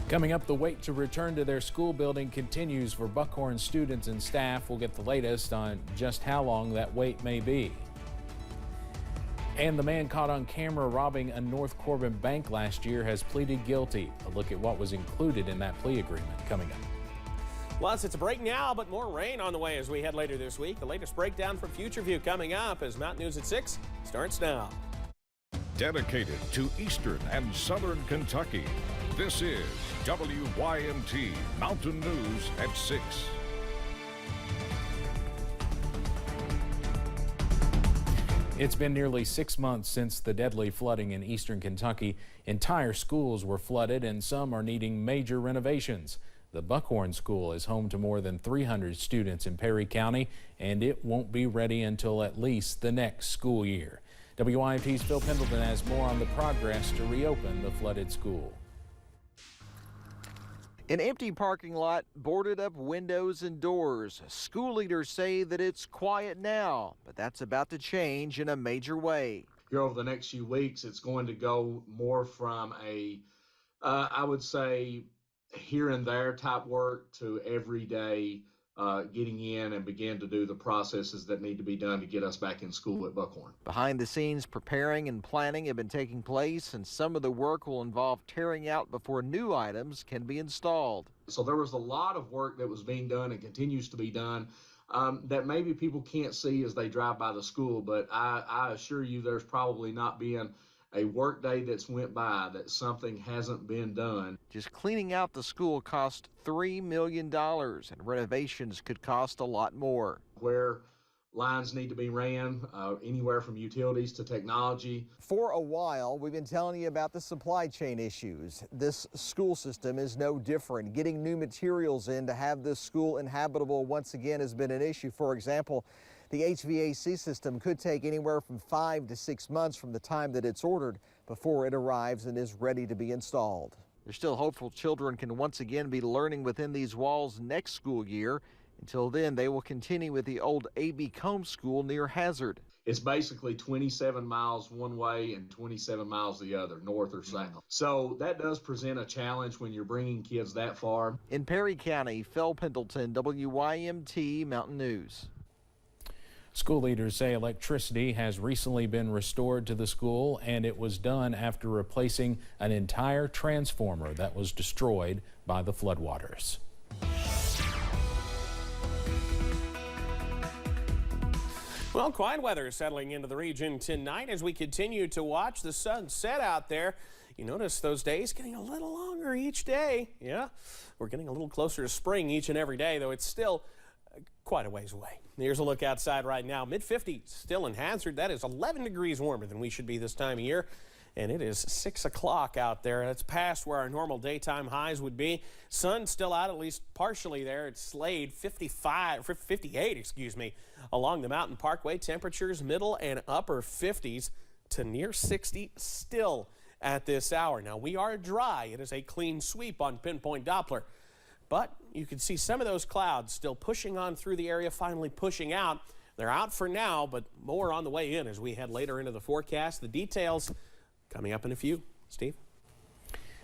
Coming up, the wait to return to their school building continues for Buckhorn students and staff. We'll get the latest on just how long that wait may be. And the man caught on camera robbing a North Corbin bank last year has pleaded guilty. A look at what was included in that plea agreement coming up. Plus, it's a break now, but more rain on the way as we head later this week. The latest breakdown from Future View coming up as Mountain News at 6 starts now. Dedicated to Eastern and Southern Kentucky, this is WYMT Mountain News at 6. It's been nearly 6 months since the deadly flooding in eastern Kentucky. Entire schools were flooded and some are needing major renovations. The Buckhorn School is home to more than 300 students in Perry County, and it won't be ready until at least the next school year. WYMT's Phil Pendleton has more on the progress to reopen the flooded school. An empty parking lot, boarded up windows and doors. School leaders say that it's quiet now, but that's about to change in a major way. Here over the next few weeks, it's going to go more from I would say, here and there type work to everyday getting in and begin to do the processes that need to be done to get us back in school at Buckhorn. Behind the scenes, preparing and planning have been taking place, and some of the work will involve tearing out before new items can be installed. So there was a lot of work that was being done and continues to be done that maybe people can't see as they drive by the school, but I assure you there's probably not been a work day that's went by that something hasn't been done. Just cleaning out the school cost $3 million, and renovations could cost a lot more. Where lines need to be ran, anywhere from utilities to technology. For a while, we've been telling you about the supply chain issues. This school system is no different. Getting new materials in to have this school inhabitable once again has been an issue. For example, the HVAC system could take anywhere from 5 to 6 months from the time that it's ordered before it arrives and is ready to be installed. They're still hopeful children can once again be learning within these walls next school year. Until then, they will continue with the old A.B. Combs School near Hazard. It's basically 27 miles one way and 27 miles the other, north or south. So that does present a challenge when you're bringing kids that far. In Perry County, Phil Pendleton, WYMT Mountain News. School leaders say electricity has recently been restored to the school, and it was done after replacing an entire transformer that was destroyed by the floodwaters. Well, quiet weather settling into the region tonight as we continue to watch the sun set out there. You notice those days getting a little longer each day. Yeah, we're getting a little closer to spring each and every day, though it's still quite a ways away. Here's a look outside right now. Mid-50s still in Hazard. That is 11 degrees warmer than we should be this time of year. And it is 6 o'clock out there. That's past where our normal daytime highs would be. Sun still out, at least partially there. It's Slade 58, excuse me, along the Mountain Parkway. Temperatures middle and upper 50s to near 60 still at this hour. Now, we are dry. It is a clean sweep on Pinpoint Doppler. But you can see some of those clouds still pushing on through the area, finally pushing out. They're out for now, but more on the way in as we head later into the forecast. The details coming up in a few. Steve?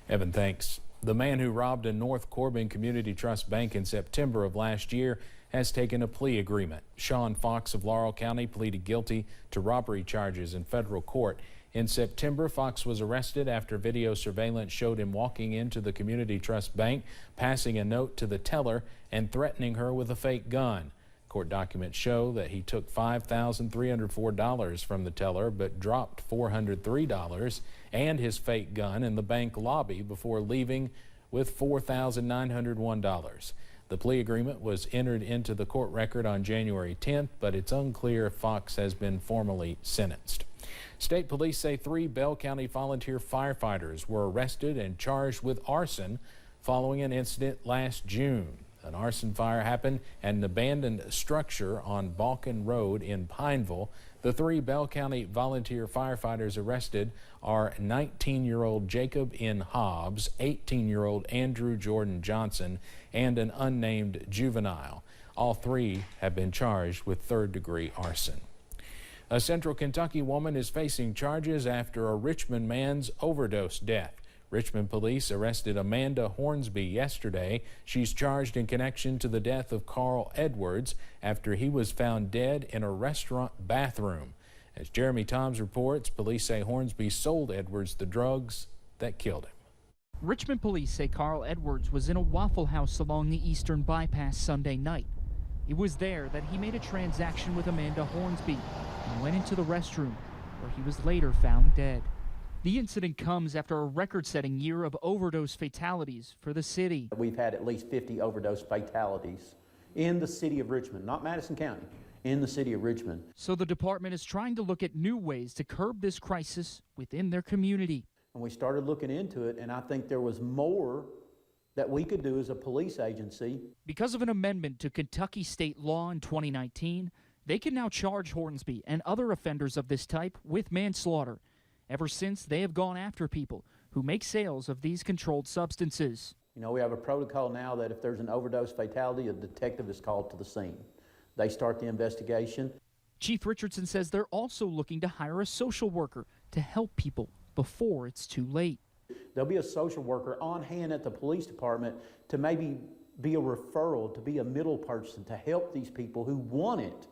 Evan, thanks. The man who robbed a North Corbin Community Trust Bank in September of last year has taken a plea agreement. Sean Fox of Laurel County pleaded guilty to robbery charges in federal court. In September, Fox was arrested after video surveillance showed him walking into the Community Trust Bank, passing a note to the teller and threatening her with a fake gun. Court documents show that he took $5,304 from the teller but dropped $403 and his fake gun in the bank lobby before leaving with $4,901. The plea agreement was entered into the court record on January 10th, but it's unclear if Fox has been formally sentenced. State police say 3 Bell County volunteer firefighters were arrested and charged with arson following an incident last June. An arson fire happened at an abandoned structure on Balkan Road in Pineville. The 3 Bell County volunteer firefighters arrested are 19-year-old Jacob N. Hobbs, 18-year-old Andrew Jordan Johnson, and an unnamed juvenile. All 3 have been charged with third-degree arson. A Central Kentucky woman is facing charges after a Richmond man's overdose death. Richmond police arrested Amanda Hornsby yesterday. She's charged in connection to the death of Carl Edwards after he was found dead in a restaurant bathroom. As Jeremy Toms reports, police say Hornsby sold Edwards the drugs that killed him. Richmond police say Carl Edwards was in a Waffle House along the Eastern Bypass Sunday night. It was there that he made a transaction with Amanda Hornsby and went into the restroom, where he was later found dead. The incident comes after a record-setting year of overdose fatalities for the city. We've had at least 50 overdose fatalities in the city of Richmond, not Madison County, in the city of Richmond. So the department is trying to look at new ways to curb this crisis within their community. And we started looking into it, and I think there was more that we could do as a police agency. Because of an amendment to Kentucky state law in 2019, they can now charge Hornsby and other offenders of this type with manslaughter. Ever since, they have gone after people who make sales of these controlled substances. You know, we have a protocol now that if there's an overdose fatality, a detective is called to the scene. They start the investigation. Chief Richardson says they're also looking to hire a social worker to help people before it's too late. There'll be a social worker on hand at the police department to maybe be a referral, to be a middle person, to help these people who want it,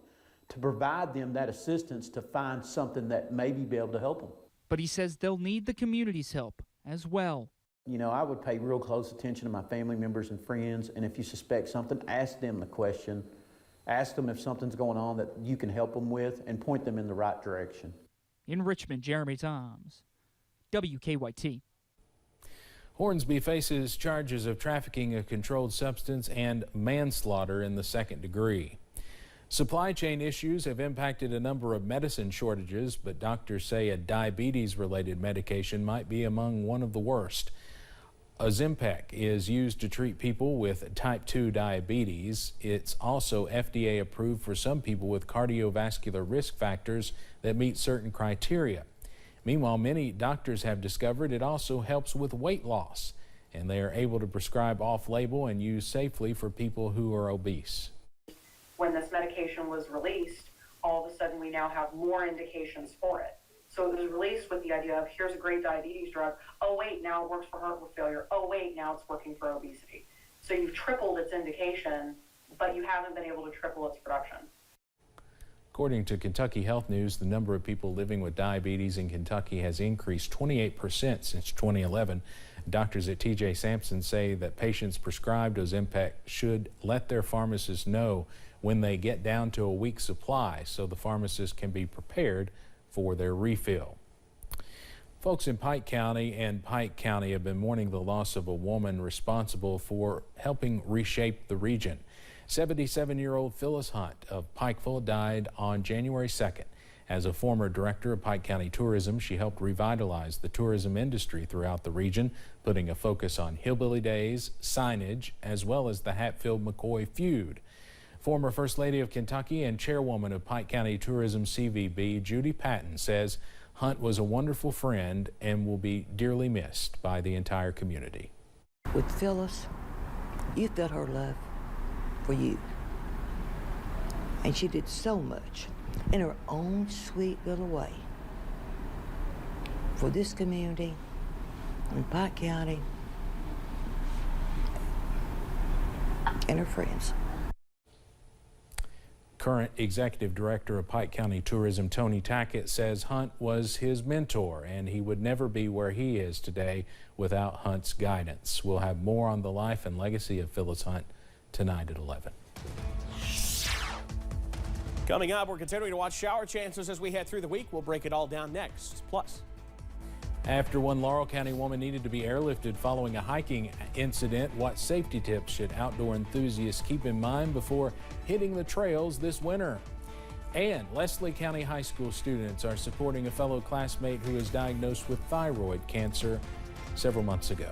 to provide them that assistance to find something that maybe be able to help them. But he says they'll need the community's help as well. You know, I would pay real close attention to my family members and friends, and if you suspect something, ask them the question. Ask them if something's going on that you can help them with and point them in the right direction. In Richmond, Jeremy Toms, WKYT. Hornsby faces charges of trafficking a controlled substance and manslaughter in the second degree. Supply chain issues have impacted a number of medicine shortages, but doctors say a diabetes-related medication might be among one of the worst. Ozempic is used to treat people with type 2 diabetes. It's also FDA approved for some people with cardiovascular risk factors that meet certain criteria. Meanwhile, many doctors have discovered it also helps with weight loss, and they are able to prescribe off-label and use safely for people who are obese. When this medication was released, all of a sudden we now have more indications for it. So it was released with the idea of, here's a great diabetes drug. Oh wait, now it works for heart failure. Oh wait, now it's working for obesity. So you've tripled its indication, but you haven't been able to triple its production. According to Kentucky Health News, the number of people living with diabetes in Kentucky has increased 28% since 2011. Doctors at TJ Sampson say that patients prescribed Ozempic should let their pharmacist know when they get down to a week's supply so the pharmacist can be prepared for their refill. Folks in Pike County and Pike County have been mourning the loss of a woman responsible for helping reshape the region. 77-year-old Phyllis Hunt of Pikeville died on January 2nd. As a former director of Pike County Tourism, she helped revitalize the tourism industry throughout the region, putting a focus on Hillbilly Days, signage, as well as the Hatfield-McCoy feud. Former First Lady of Kentucky and Chairwoman of Pike County Tourism CVB, Judy Patton, says Hunt was a wonderful friend and will be dearly missed by the entire community. With Phyllis, you felt her love for you. And she did so much in her own sweet little way for this community in Pike County and her friends. Current Executive Director of Pike County Tourism, Tony Tackett, says Hunt was his mentor and he would never be where he is today without Hunt's guidance. We'll have more on the life and legacy of Phyllis Hunt tonight at 11. Coming up, we're continuing to watch shower chances as we head through the week. We'll break it all down next. Plus, after one Laurel County woman needed to be airlifted following a hiking incident, what safety tips should outdoor enthusiasts keep in mind before hitting the trails this winter? And Leslie County High School students are supporting a fellow classmate who was diagnosed with thyroid cancer several months ago.